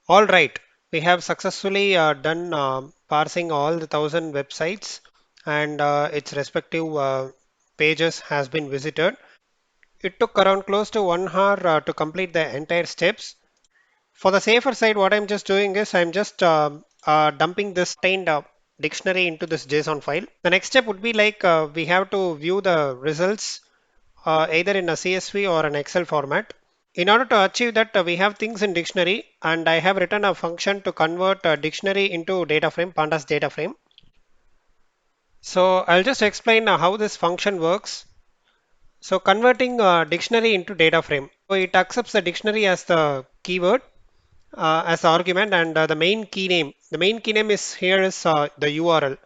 All right, we have successfully done parsing all the 1,000 websites and its respective pages has been visited. It took around close to 1 hour to complete the entire steps. For the safer side, what I'm just doing is I'm just dumping this contained dictionary into this JSON file. The next step would be like we have to view the results either in a CSV or an Excel format. In order to achieve that, we have things in dictionary, and I have written a function to convert a dictionary into data frame, pandas data frame. So I'll just explain how this function works. So converting a dictionary into data frame. So it accepts the dictionary as the keyword as the argument and the main key name. The main key name is here is the URL.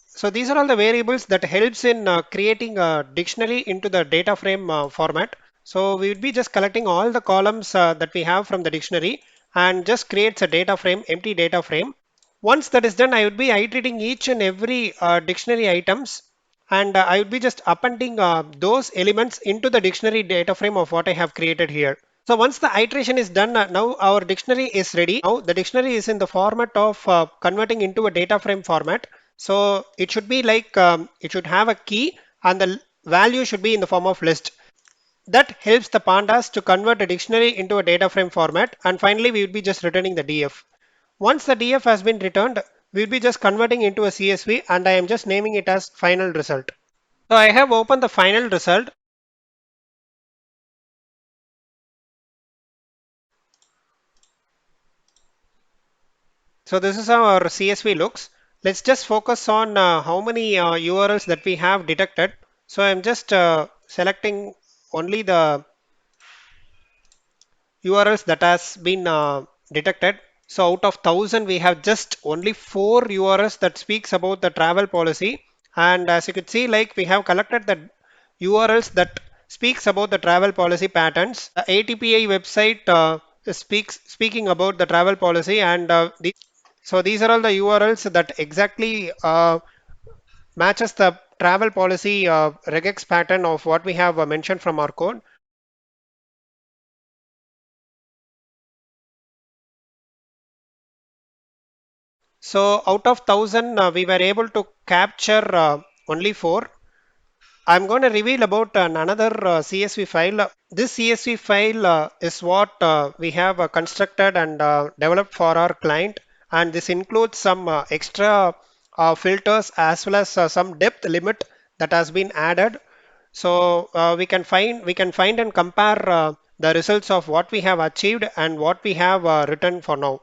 So these are all the variables that helps in creating a dictionary into the data frame format. So we would be just collecting all the columns that we have from the dictionary and just creates a data frame, empty data frame. Once that is done, I would be iterating each and every dictionary items and I would be just appending those elements into the dictionary data frame of what I have created here. So once the iteration is done, now our dictionary is ready. Now the dictionary is in the format of converting into a data frame format. So it should be like it should have a key and the value should be in the form of list. That helps the pandas to convert a dictionary into a data frame format. And finally, we would be just returning the DF. Once the DF has been returned, we'll be just converting into a CSV and I am just naming it as final result. So I have opened the final result. So this is how our CSV looks. Let's just focus on how many URLs that we have detected. So I'm just selecting only the URLs that has been detected. So out of 1,000, we have just only 4 URLs that speaks about the travel policy. And as you could see, like we have collected the URLs that speaks about the travel policy patterns. The ATPI website speaking about the travel policy, and so these are all the URLs that exactly matches the travel policy regex pattern of what we have mentioned from our code. So out of 1,000, we were able to capture only 4. I'm going to reveal about another CSV file. This CSV file is what we have constructed and developed for our client, and this includes some extra filters as well as some depth limit that has been added. So we can find and compare the results of what we have achieved and what we have written for now.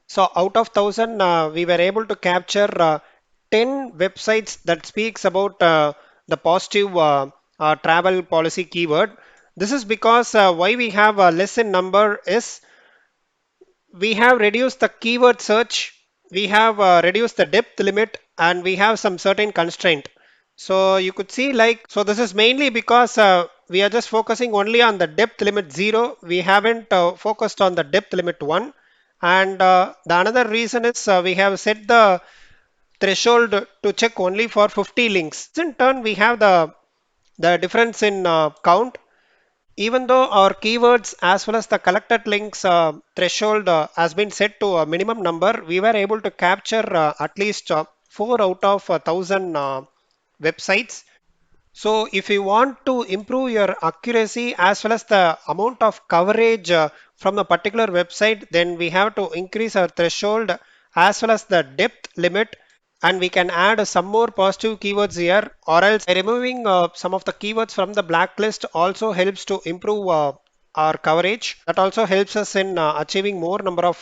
So out of 1,000, we were able to capture 10 websites that speaks about the positive travel policy keyword. This is because why we have less in number is we have reduced the keyword search, we have reduced the depth limit, and we have some certain constraint. So you could see like, so this is mainly because we are just focusing only on the depth limit 0. We haven't focused on the depth limit 1. And the another reason is we have set the threshold to check only for 50 links. In turn, we have the difference in count. Even though our keywords as well as the collected links threshold has been set to a minimum number, we were able to capture at least 4 out of 1,000 websites. So if you want to improve your accuracy as well as the amount of coverage from a particular website, then we have to increase our threshold as well as the depth limit, and we can add some more positive keywords here, or else removing some of the keywords from the blacklist also helps to improve our coverage. That also helps us in achieving more number of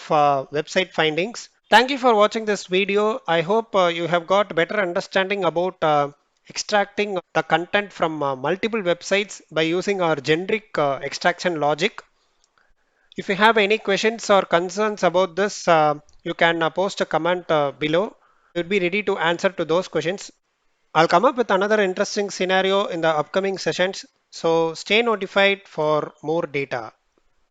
website findings. Thank you for watching this video. I hope you have got better understanding about extracting the content from multiple websites by using our generic extraction logic. If you have any questions or concerns about this, you can post a comment below. We'll be ready to answer to those questions. I'll come up with another interesting scenario in the upcoming sessions. So stay notified for more data.